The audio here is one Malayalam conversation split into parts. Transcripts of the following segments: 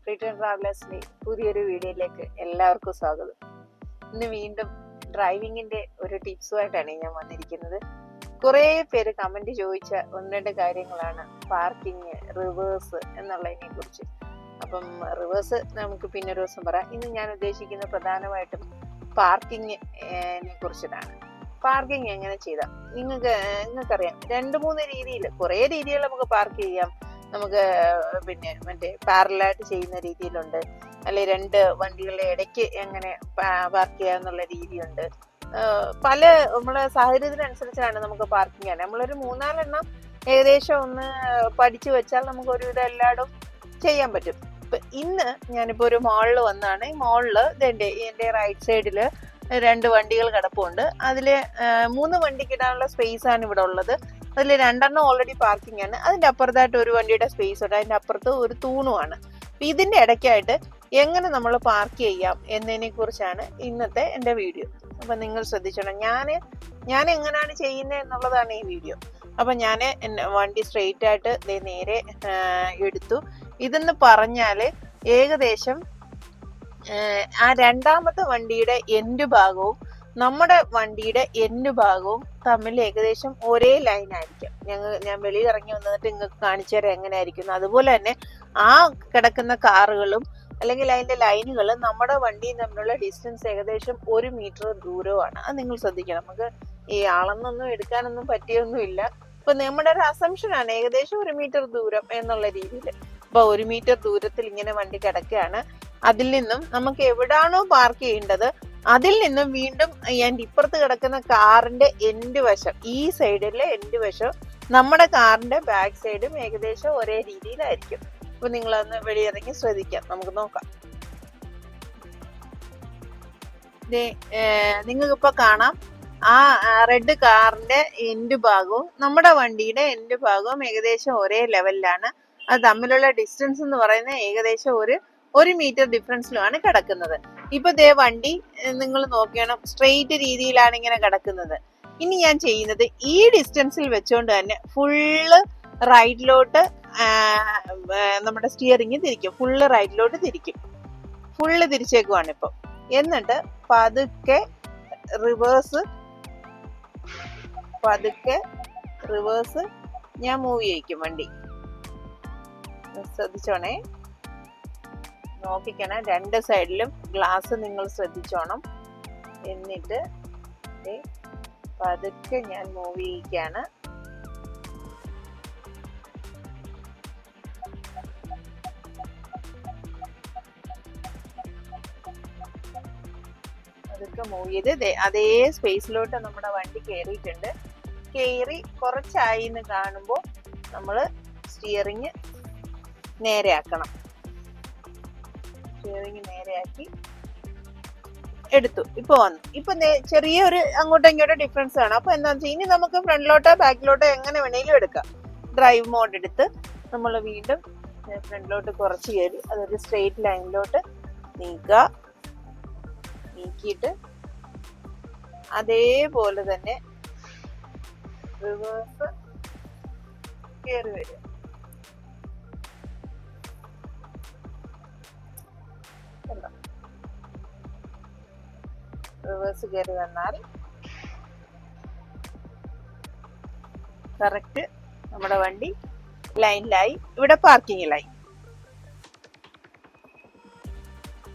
ഫ്രീഡം ട്രാവലേഴ്സിന്റെ പുതിയൊരു വീഡിയോയിലേക്ക് എല്ലാവർക്കും സ്വാഗതം. ഇന്ന് വീണ്ടും ഡ്രൈവിങ്ങിന്റെ ഒരു ടിപ്സുമായിട്ടാണ് ഞാൻ വന്നിരിക്കുന്നത്. കുറേ പേര് കമന്റ് ചോദിച്ച ഒന്ന് രണ്ട് കാര്യങ്ങളാണ് പാർക്കിങ്, റിവേഴ്സ് എന്നുള്ളതിനെ കുറിച്ച്. അപ്പം റിവേഴ്സ് നമുക്ക് പിന്നെ ഒരു ദിവസം പറയാം. ഇന്ന് ഞാൻ ഉദ്ദേശിക്കുന്നത് പ്രധാനമായിട്ടും പാർക്കിങ്ങിനെ കുറിച്ചിട്ടാണ്. പാർക്കിംഗ് എങ്ങനെ ചെയ്താൽ നിങ്ങൾക്കറിയാം, 2-3 രീതിയിൽ, കുറേ രീതികൾ നമുക്ക് പാർക്ക് ചെയ്യാം. നമുക്ക് പിന്നെ മറ്റേ പാരലായിട്ട് ചെയ്യുന്ന രീതിയിലുണ്ട്, അല്ലെങ്കിൽ 2 വണ്ടികളുടെ ഇടയ്ക്ക് എങ്ങനെ പാർക്ക് ചെയ്യാന്നുള്ള രീതിയുണ്ട്. പല നമ്മളെ സാഹചര്യത്തിനനുസരിച്ചാണ് നമുക്ക് പാർക്കിംഗ് ആണ്. നമ്മളൊരു 3-4 എണ്ണം ഏകദേശം ഒന്ന് പഠിച്ചു വെച്ചാൽ നമുക്ക് ഒരുവിധം എല്ലായിടും ചെയ്യാൻ പറ്റും. ഇപ്പൊ ഇന്ന് ഞാനിപ്പോ ഒരു മാളിൽ വന്നാണ്. ഈ മാളില് എന്റെ റൈറ്റ് സൈഡില് 2 വണ്ടികൾ കിടപ്പുണ്ട്. അതില് 3 വണ്ടിക്ക് ഇടാനുള്ള സ്പേസ് ആണ് ഇവിടെ ഉള്ളത്. അതിൽ 2 എണ്ണം ഓൾറെഡി പാർക്കിംഗ് ആണ്. അതിന്റെ അപ്പുറത്തായിട്ട് ഒരു വണ്ടിയുടെ സ്പേസ് ഉണ്ട്. അതിന്റെ അപ്പുറത്ത് ഒരു തൂണുമാണ്. ഇതിന്റെ ഇടയ്ക്കായിട്ട് എങ്ങനെ നമ്മൾ പാർക്ക് ചെയ്യാം എന്നതിനെ കുറിച്ചാണ് ഇന്നത്തെ എന്റെ വീഡിയോ. അപ്പൊ നിങ്ങൾ ശ്രദ്ധിച്ചോണം. ഞാൻ എങ്ങനെയാണ് ചെയ്യുന്നത് എന്നുള്ളതാണ് ഈ വീഡിയോ. അപ്പൊ ഞാൻ വണ്ടി സ്ട്രെയിറ്റ് ആയിട്ട് നേരെ എടുത്തു. ഇതെന്ന് പറഞ്ഞാല് ഏകദേശം ആ 2ാമത്തെ വണ്ടിയുടെ എൻഡ് ഭാഗവും നമ്മുടെ വണ്ടിയുടെ എൻഡ് ഭാഗവും തമ്മിൽ ഏകദേശം ഒരേ ലൈൻ ആയിരിക്കും. ഞാൻ വെളിയിൽ ഇറങ്ങി വന്നിട്ട് നിങ്ങൾക്ക് കാണിച്ചു തരാം എങ്ങനെയായിരിക്കും. അതുപോലെ തന്നെ ആ കിടക്കുന്ന കാറുകളും അല്ലെങ്കിൽ അതിന്റെ ലൈനുകളും നമ്മുടെ വണ്ടിയും തമ്മിലുള്ള ഡിസ്റ്റൻസ് ഏകദേശം 1 മീറ്റർ ദൂരമാണ്. അത് നിങ്ങൾ ശ്രദ്ധിക്കണം. നമുക്ക് ഈ അളന്നൊന്നും എടുക്കാനൊന്നും പറ്റിയൊന്നുമില്ല. ഇപ്പൊ നമ്മുടെ ഒരു അസംഷൻ ആണ് ഏകദേശം 1 മീറ്റർ ദൂരം എന്നുള്ള രീതിയിൽ. അപ്പൊ 1 മീറ്റർ ദൂരത്തിൽ ഇങ്ങനെ വണ്ടി കിടക്കുകയാണ്. അതിൽ നിന്നും നമുക്ക് എവിടാണോ പാർക്ക് ചെയ്യേണ്ടത് അതിൽ നിന്നും വീണ്ടും അതിന്റെ ഇപ്പുറത്ത് കിടക്കുന്ന കാറിന്റെ എൻഡ് വശം, ഈ സൈഡിലെ എൻഡ് വശം നമ്മുടെ കാറിന്റെ ബാക്ക് സൈഡും ഏകദേശം ഒരേ രീതിയിലായിരിക്കും. അപ്പൊ നിങ്ങളൊന്ന് വെളിയിറങ്ങി ശ്രദ്ധിക്കാം. നമുക്ക് നോക്കാം. നിങ്ങൾക്കിപ്പോ കാണാം ആ റെഡ് കാറിന്റെ എൻഡ് ഭാഗവും നമ്മുടെ വണ്ടിയുടെ എൻഡ് ഭാഗവും ഏകദേശം ഒരേ ലെവലിലാണ്. അത് തമ്മിലുള്ള ഡിസ്റ്റൻസ് എന്ന് പറയുന്നത് ഏകദേശം 1 മീറ്റർ ഡിഫറൻസിലുമാണ് കിടക്കുന്നത്. ഇപ്പൊ വണ്ടി നിങ്ങൾ നോക്കണം, സ്ട്രെയിറ്റ് രീതിയിലാണ് ഇങ്ങനെ കിടക്കുന്നത്. ഇനി ഞാൻ ചെയ്യുന്നത് ഈ ഡിസ്റ്റൻസിൽ വെച്ചുകൊണ്ട് തന്നെ ഫുള്ള് റൈറ്റിലോട്ട് നമ്മുടെ സ്റ്റിയറിംഗ് തിരിക്കും. ഫുള്ള് റൈറ്റിലോട്ട് തിരിക്കും. ഫുള്ള് തിരിച്ചേക്കുവാണ് ഇപ്പൊ. എന്നിട്ട് പതുക്കെ റിവേഴ്സ് ഞാൻ മൂവ് ചെയ്യിക്കും വണ്ടി. ശ്രദ്ധിച്ചോണേ, നോക്കിക്കണം. 2 സൈഡിലും ഗ്ലാസ് നിങ്ങൾ ശ്രദ്ധിച്ചോണം. എന്നിട്ട് പതുക്കെ ഞാൻ മൂവ് ചെയ്യിക്കാണ്. പതുക്കെ മൂവ് ചെയ്ത് അതേ സ്പേസിലോട്ട് നമ്മുടെ വണ്ടി കയറിയിട്ടുണ്ട്. കയറി കുറച്ചായി എന്ന് കാണുമ്പോൾ നമ്മൾ സ്റ്റിയറിങ് നേരെയാക്കണം. സ്റ്റിയറിങ് നേരെയാക്കി എടുത്തു. ഇപ്പൊ വന്നു. ഇപ്പൊ ചെറിയൊരു അങ്ങോട്ടും ഇങ്ങോട്ടും ഡിഫറൻസ് ആണ്. അപ്പൊ എന്താണെന്ന് വെച്ചാൽ ഇനി നമുക്ക് ഫ്രണ്ടിലോട്ടോ ബാക്കിലോട്ടോ എങ്ങനെ വേണേലും എടുക്കാം. ഡ്രൈവ് മോഡ് എടുത്ത് നമ്മൾ വീണ്ടും ഫ്രണ്ടിലോട്ട് കുറച്ച് കയറി അതൊരു സ്ട്രെയിറ്റ് ലൈനിലോട്ട് നീക്കിയിട്ട് അതേപോലെ തന്നെ റിവേഴ്സ് കയറി വരും. റിവേഴ്സ് കയറി വന്നാൽ കറക്റ്റ് നമ്മുടെ വണ്ടി ലൈനിലായി, ഇവിടെ പാർക്കിങ്ങിലായി.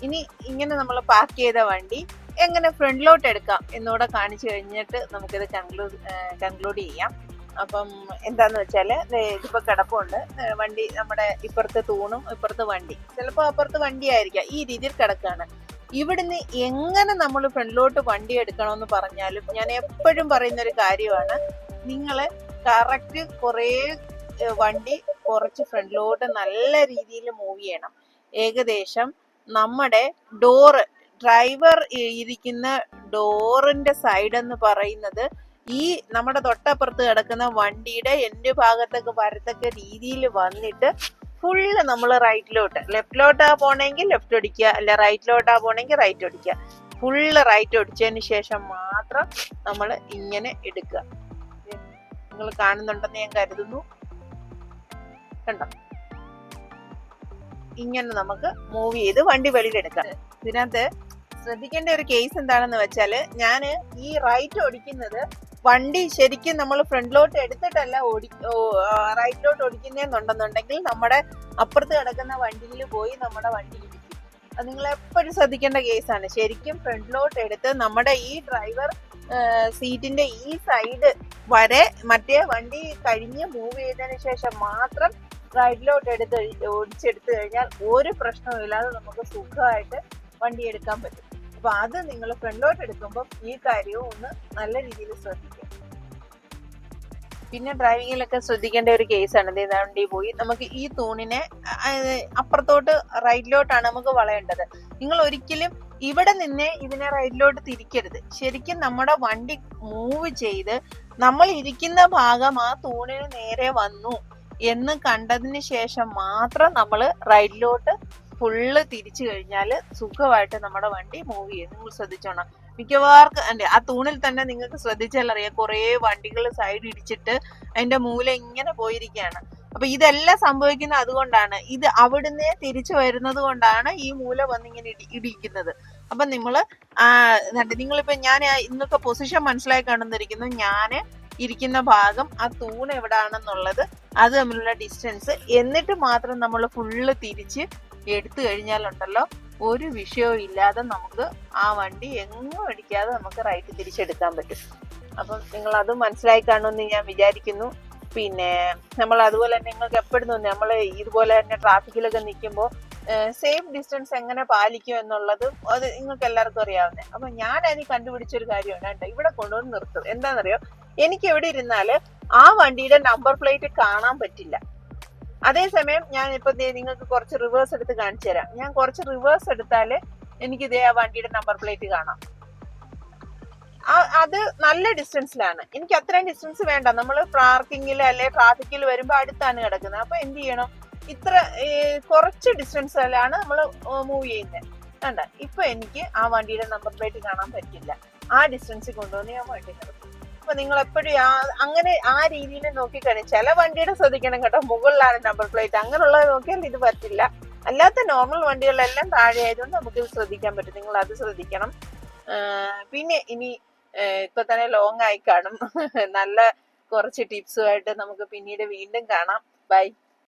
ഇനി ഇങ്ങനെ നമ്മൾ പാർക്ക് ചെയ്ത വണ്ടി എങ്ങനെ ഫ്രണ്ടിലോട്ട് എടുക്കാം എന്നൂടെ കാണിച്ചു കഴിഞ്ഞിട്ട് നമുക്കിത് കൺക്ലൂഡ് ചെയ്യാം. അപ്പം എന്താന്ന് വെച്ചാല് ഇതിപ്പോ കിടപ്പുണ്ട് വണ്ടി. നമ്മുടെ ഇപ്പുറത്തെ തൂണും ഇപ്പുറത്ത് വണ്ടി, ചിലപ്പോ അപ്പുറത്ത് വണ്ടി ആയിരിക്കാം. ഈ രീതിയിൽ കിടക്കാണ്. ഇവിടുന്ന് എങ്ങനെ നമ്മൾ ഫ്രണ്ടിലോട്ട് വണ്ടി എടുക്കണമെന്ന് പറഞ്ഞാലും ഞാൻ എപ്പോഴും പറയുന്ന ഒരു കാര്യമാണ്, നിങ്ങള് കറക്റ്റ് വണ്ടി കുറച്ച് ഫ്രണ്ടിലോട്ട് നല്ല രീതിയിൽ മൂവ് ചെയ്യണം. ഏകദേശം നമ്മുടെ ഡ്രൈവർ ഇരിക്കുന്ന ഡോറിന്റെ സൈഡ് എന്ന് പറയുന്നത് ഈ നമ്മുടെ തൊട്ടപ്പുറത്ത് കിടക്കുന്ന വണ്ടിയുടെ എൻഡ് ഭാഗത്തൊക്കെ വരത്തക്ക രീതിയിൽ വന്നിട്ട് ഫുള്ള് നമ്മൾ റൈറ്റിലോട്ട്, ലെഫ്റ്റിലോട്ടാ പോണെങ്കിൽ ലെഫ്റ്റ് ഓടിക്കുക, അല്ല റൈറ്റിലോട്ടാ പോണെങ്കിൽ റൈറ്റ് ഓടിക്കുക. ഫുള്ള് റൈറ്റ് ഓടിച്ചതിന് ശേഷം മാത്രം നമ്മൾ ഇങ്ങനെ എടുക്കുക. നിങ്ങൾ കാണുന്നുണ്ടെന്ന് ഞാൻ കരുതുന്നു. കണ്ടോ? ഇങ്ങനെ നമുക്ക് മൂവ് ചെയ്ത് വണ്ടി വെളിയിലെടുക്കാം. ഇതിനകത്ത് ശ്രദ്ധിക്കേണ്ട ഒരു കേസ് എന്താണെന്ന് വെച്ചാല്, ഞാന് ഈ റൈറ്റ് ഓടിക്കുന്നത് വണ്ടി ശരിക്കും നമ്മൾ ഫ്രണ്ടിലോട്ട് എടുത്തിട്ടല്ല റൈറ്റിലോട്ട് ഓടിക്കുന്നുണ്ടെന്നുണ്ടെങ്കിൽ നമ്മുടെ അപ്പുറത്ത് കിടക്കുന്ന വണ്ടിയിൽ പോയി നമ്മുടെ വണ്ടി ഇടിക്കും. അത് നിങ്ങൾ എപ്പോഴും ശ്രദ്ധിക്കേണ്ട കേസാണ്. ശരിക്കും ഫ്രണ്ടിലോട്ട് എടുത്ത് നമ്മുടെ ഈ ഡ്രൈവർ സീറ്റിന്റെ ഈ സൈഡ് വരെ മറ്റേ വണ്ടി കഴിഞ്ഞ് മൂവ് ചെയ്തതിന് ശേഷം മാത്രം റൈറ്റിലോട്ട് ഓടിച്ചെടുത്തു കഴിഞ്ഞാൽ ഒരു പ്രശ്നമില്ലാതെ നമുക്ക് സുഖമായിട്ട് വണ്ടി എടുക്കാൻ പറ്റും. അപ്പൊ അത് നിങ്ങൾ ഫ്രണ്ടിലോട്ട് എടുക്കുമ്പോൾ ഈ കാര്യവും ഒന്ന് നല്ല രീതിയിൽ ശ്രദ്ധിക്കുക. പിന്നെ ഡ്രൈവിങ്ങിലൊക്കെ ശ്രദ്ധിക്കേണ്ട ഒരു കേസാണ്, വണ്ടി പോയി നമുക്ക് ഈ തൂണിനെ അപ്പുറത്തോട്ട് റൈറ്റിലോട്ടാണ് നമുക്ക് വളയേണ്ടത്. നിങ്ങൾ ഒരിക്കലും ഇവിടെ നിന്നേ ഇതിനെ റൈറ്റിലോട്ട് തിരിക്കരുത്. ശരിക്കും നമ്മുടെ വണ്ടി മൂവ് ചെയ്ത് നമ്മൾ ഇരിക്കുന്ന ഭാഗം ആ തൂണിന് നേരെ വന്നു എന്ന് കണ്ടതിന് ശേഷം മാത്രം നമ്മൾ റൈറ്റിലോട്ട് ഫുള്ള് തിരിച്ചു കഴിഞ്ഞാൽ സുഖമായിട്ട് നമ്മുടെ വണ്ടി മൂവ് ചെയ്യും. നിങ്ങൾ ശ്രദ്ധിച്ചോണം. മിക്കവാർക്കും ആ തൂണിൽ തന്നെ നിങ്ങൾക്ക് ശ്രദ്ധിച്ചാൽ അറിയാം, കുറെ വണ്ടികൾ സൈഡ് ഇടിച്ചിട്ട് അതിന്റെ മൂല ഇങ്ങനെ പോയിരിക്കുകയാണ്. അപ്പൊ ഇതെല്ലാം സംഭവിക്കുന്നത് അതുകൊണ്ടാണ്. ഇത് അവിടുന്ന് തിരിച്ചു വരുന്നത് കൊണ്ടാണ് ഈ മൂല വന്നിങ്ങനെ ഇടിക്കുന്നത്. അപ്പൊ നിങ്ങളിപ്പോ ഞാൻ ഇന്നൊക്കെ പൊസിഷൻ മനസ്സിലായി കാണുന്നിരിക്കുന്നു. ഞാന് ഇരിക്കുന്ന ഭാഗം ആ തൂണ് എവിടാണെന്നുള്ളത് അത് തമ്മിലുള്ള ഡിസ്റ്റൻസ്, എന്നിട്ട് മാത്രം നമ്മൾ ഫുള്ള് തിരിച്ച് എടുത്തു കഴിഞ്ഞാലുണ്ടല്ലോ ഒരു വിഷയവും ഇല്ലാതെ നമുക്ക് ആ വണ്ടി എങ്ങും അടിക്കാതെ നമുക്ക് റൈറ്റ് തിരിച്ചെടുക്കാൻ പറ്റും. അപ്പം നിങ്ങൾ അത് മനസ്സിലായി കാണുമെന്ന് ഞാൻ വിചാരിക്കുന്നു. പിന്നെ നമ്മൾ അതുപോലെ തന്നെ നിങ്ങൾക്ക് എപ്പോഴും തോന്നി നമ്മൾ ഇതുപോലെ തന്നെ ട്രാഫിക്കിലൊക്കെ നിൽക്കുമ്പോൾ സേഫ് ഡിസ്റ്റൻസ് എങ്ങനെ പാലിക്കും എന്നുള്ളത് അത് നിങ്ങൾക്ക് എല്ലാവർക്കും അറിയാവുന്നേ. അപ്പൊ ഞാൻ അതിന് കണ്ടുപിടിച്ചൊരു കാര്യമാണ് കേട്ടോ, ഇവിടെ കൊണ്ടുവന്ന് നിർത്തും. എന്താണെന്നറിയോ, എനിക്ക് എവിടെ ഇരുന്നാല് ആ വണ്ടിയുടെ നമ്പർ പ്ലേറ്റ് കാണാൻ പറ്റില്ല. അതേസമയം ഞാൻ ഇപ്പൊ നിങ്ങൾക്ക് കുറച്ച് റിവേഴ്സ് എടുത്ത് കാണിച്ചു തരാം. ഞാൻ കുറച്ച് റിവേഴ്സ് എടുത്താല് എനിക്ക് ഇതേ ആ വണ്ടിയുടെ നമ്പർ പ്ലേറ്റ് കാണാം. അത് നല്ല ഡിസ്റ്റൻസിലാണ്. എനിക്ക് അത്രയും ഡിസ്റ്റൻസ് വേണ്ട. നമ്മൾ പാർക്കിങ്ങിൽ അല്ലെ ട്രാഫിക്കിൽ വരുമ്പോ അടുത്താണ് കിടക്കുന്നത്. അപ്പൊ എന്ത് ചെയ്യണം, ഇത്ര കുറച്ച് ഡിസ്റ്റൻസിലാണ് നമ്മൾ മൂവ് ചെയ്യുന്നത്. വേണ്ട, ഇപ്പൊ എനിക്ക് ആ വണ്ടിയുടെ നമ്പർ പ്ലേറ്റ് കാണാൻ പറ്റില്ല. ആ ഡിസ്റ്റൻസിൽ കൊണ്ടുവന്ന് ഞാൻ വണ്ടി നിർത്തും. അപ്പൊ നിങ്ങൾ എപ്പോഴും അങ്ങനെ ആ രീതിയിൽ നോക്കിക്കഴിഞ്ഞാൽ ചില വണ്ടിയുടെ ശ്രദ്ധിക്കണം കേട്ടോ, മുകളിലാണ് നമ്പർ പ്ലേറ്റ്, അങ്ങനെയുള്ളത് നോക്കിയാൽ ഇത് പറ്റില്ല. അല്ലാത്ത നോർമൽ വണ്ടികളെല്ലാം താഴെ ആയതുകൊണ്ട് നമുക്ക് ഇത് ശ്രദ്ധിക്കാൻ പറ്റും. നിങ്ങൾ അത് ശ്രദ്ധിക്കണം. പിന്നെ ഇനി ഇപ്പൊ തന്നെ ലോങ് ആയി കാണും. നല്ല കുറച്ച് ടിപ്സുമായിട്ട് നമുക്ക് പിന്നീട് വീണ്ടും കാണാം. ബൈ.